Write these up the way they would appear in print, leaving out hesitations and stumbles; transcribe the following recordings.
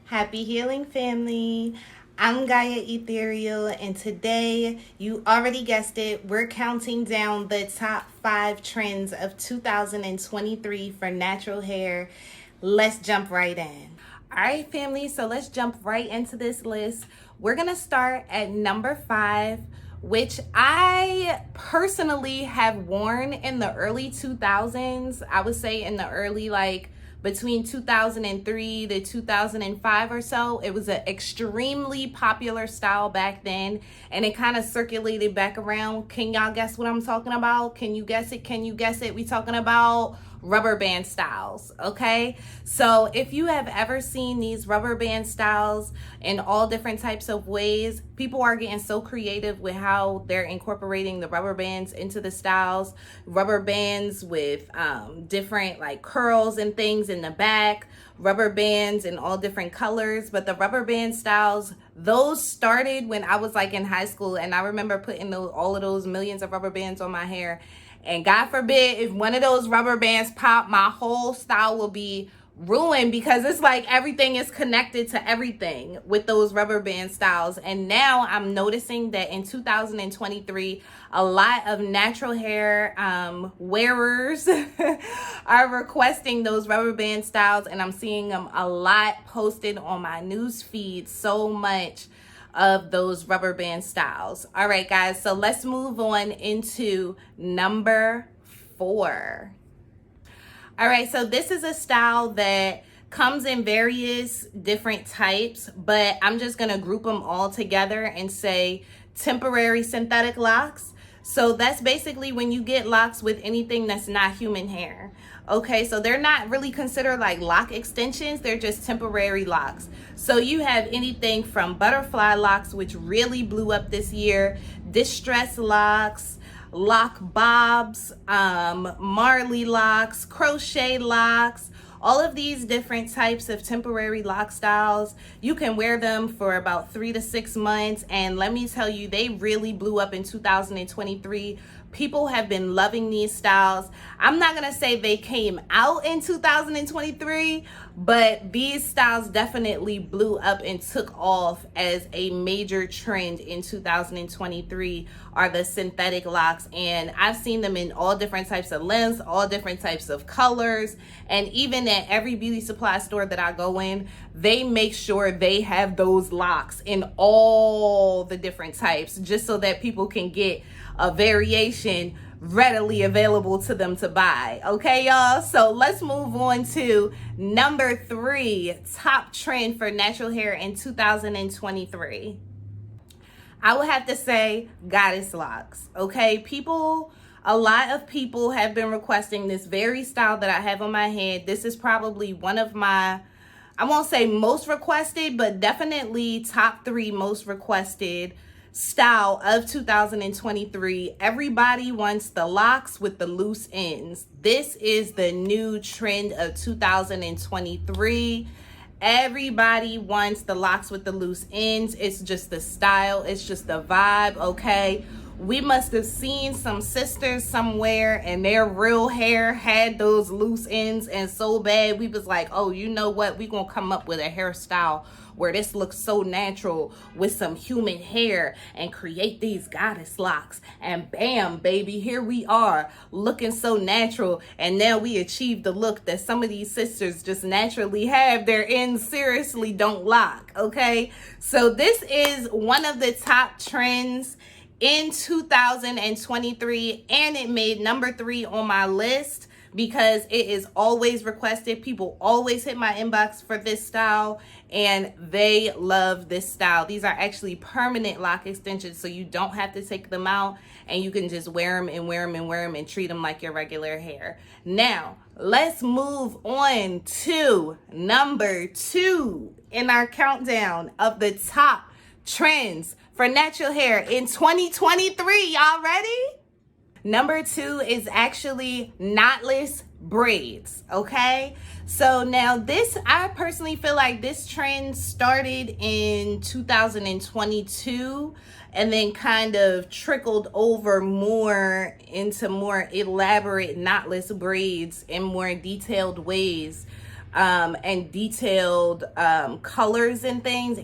Happy healing, family. I'm Gaia Ethereal, and today, you already guessed it, we're counting down the top 5 trends of 2023 for natural hair. Let's jump right in. All right, family, so let's jump right into this list. We're going to start at number 5, which I personally have worn in the early 2000s. I would say in the early, between 2003 to 2005 or so. It was an extremely popular style back then, and it kind of circulated back around. Can y'all guess what I'm talking about? Can you guess it? Can you guess it? We talking about rubber band styles, okay? So if you have ever seen these rubber band styles in all different types of ways, people are getting so creative with how they're incorporating the rubber bands into the styles. Rubber bands with different curls and things in the back, rubber bands in all different colors. But the rubber band styles, those started when I was in high school, and I remember putting all of those millions of rubber bands on my hair. And God forbid, if one of those rubber bands pop, my whole style will be ruined, because it's everything is connected to everything with those rubber band styles. And now I'm noticing that in 2023, a lot of natural hair wearers are requesting those rubber band styles, and I'm seeing them a lot posted on my news feed, so much of those rubber band styles. All right, guys, so let's move on into number 4. All right, so this is a style that comes in various different types, but I'm just gonna group them all together and say temporary synthetic locks. So that's basically when you get locks with anything that's not human hair. Okay, so they're not really considered lock extensions, they're just temporary locks. So you have anything from butterfly locks, which really blew up this year, distress locks, lock bobs, Marley locks, crochet locks, all of these different types of temporary lock styles. You can wear them for about 3 to 6 months, and let me tell you, they really blew up in 2023. People have been loving these styles. I'm not gonna say they came out in 2023, but these styles definitely blew up and took off as a major trend in 2023, are the synthetic locks. And I've seen them in all different types of lengths, all different types of colors, and even at every beauty supply store that I go in, they make sure they have those locks in all the different types, just so that people can get a variation readily available to them to buy. Okay, y'all? So let's move on to number 3, top trend for natural hair in 2023. I would have to say goddess locks. Okay, a lot of people have been requesting this very style that I have on my head. This is probably one of my, I won't say most requested, but definitely top 3 most requested style of 2023. Everybody wants the locks with the loose ends. This is the new trend of 2023. Everybody wants the locks with the loose ends. It's just the style, it's just the vibe. Okay, we must have seen some sisters somewhere and their real hair had those loose ends, and so bad we was like, oh, you know what, we gonna come up with a hairstyle where this looks so natural with some human hair and create these goddess locks. And bam, baby, here we are looking so natural. And now we achieved the look that some of these sisters just naturally have. Their ends seriously don't lock. Okay, so this is one of the top trends in 2023, and it made number 3 on my list because it is always requested. People always hit my inbox for this style, and they love this style. These are actually permanent lock extensions, so you don't have to take them out, and you can just wear them and wear them and wear them and treat them like your regular hair. Now, let's move on to number 2 in our countdown of the top trends for natural hair in 2023. Y'all ready? Number 2 is actually knotless braids. Okay, so now this, I personally feel like this trend started in 2022 and then kind of trickled over more into more elaborate knotless braids in more detailed ways and detailed colors and things,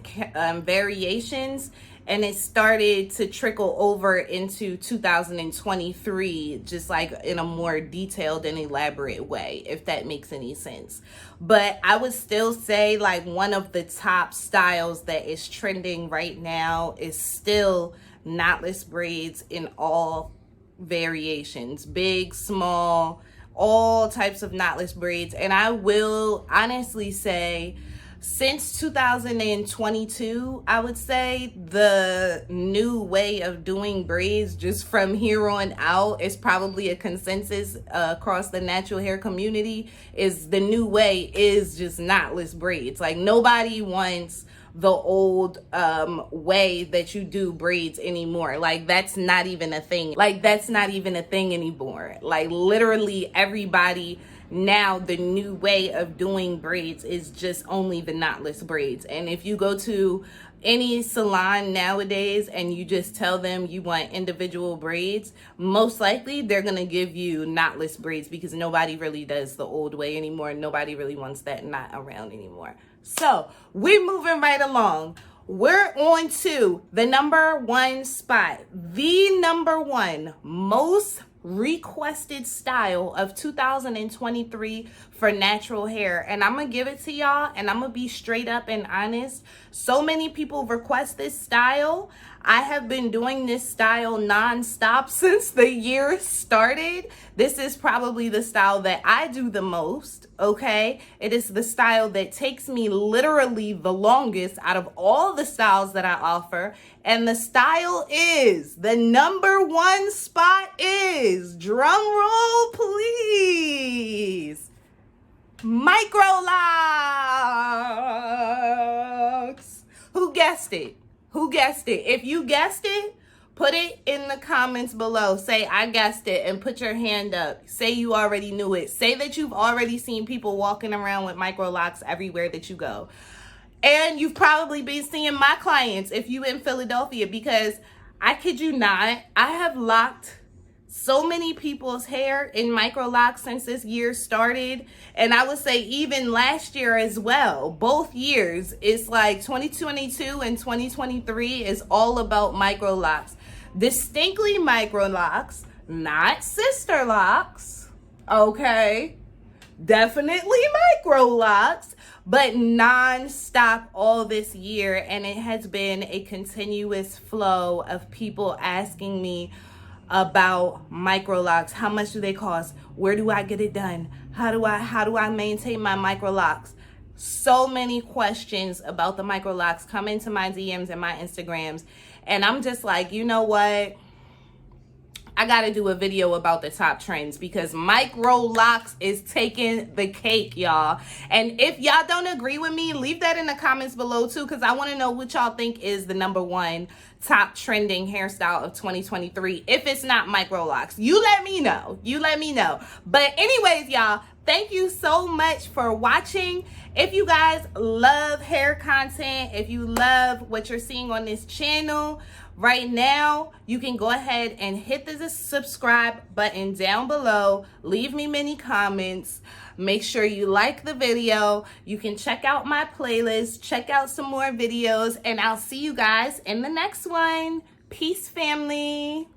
variations. And it started to trickle over into 2023, just like in a more detailed and elaborate way, if that makes any sense. But I would still say like one of the top styles that is trending right now is still knotless braids in all variations, big, small, all types of knotless braids. And I will honestly say, since 2022, I would say the new way of doing braids, just from here on out, is probably a consensus across the natural hair community, is the new way is just knotless braids. Like, nobody wants the old way that you do braids anymore. Like, that's not even a thing. Like, that's not even a thing anymore. Like, literally everybody now, the new way of doing braids is just only the knotless braids. And if you go to any salon nowadays and you just tell them you want individual braids, most likely they're gonna give you knotless braids, because nobody really does the old way anymore. Nobody really wants that knot around anymore. So we're moving right along. We're on to the number one spot, the number one most requested style of 2023 for natural hair. And I'm gonna give it to y'all, and I'm gonna be straight up and honest. So many people request this style. I have been doing this style non-stop since the year started. This is probably the style that I do the most, okay? It is the style that takes me literally the longest out of all the styles that I offer. And the style is, the number one spot is, drum roll please, Microlocks. Who guessed it? Who guessed it? If you guessed it, put it in the comments below. Say, I guessed it, and put your hand up. Say you already knew it. Say that you've already seen people walking around with Microlocks everywhere that you go. And you've probably been seeing my clients if you in Philadelphia, because I kid you not, I have locked so many people's hair in Microlocks since this year started. And I would say even last year as well. Both years, it's like 2022 and 2023 is all about Microlocks. Distinctly Microlocks, not sister locks, okay? Definitely Microlocks, but non-stop all this year. And it has been a continuous flow of people asking me about Microlocks. How much do they cost? Where do I get it done? How do I maintain my Microlocks? So many questions about the Microlocks come into my DMs and my Instagrams, and I'm just like, you know what? I gotta do a video about the top trends, because Microlocks is taking the cake, y'all. And if y'all don't agree with me, leave that in the comments below too, because I want to know what y'all think is the number one top trending hairstyle of 2023. If it's not Microlocks, you let me know. You let me know. But anyways, y'all, thank you so much for watching. If you guys love hair content, if you love what you're seeing on this channel right now, you can go ahead and hit the subscribe button down below. Leave me many comments. Make sure you like the video. You can check out my playlist, check out some more videos, and I'll see you guys in the next one. Peace, family.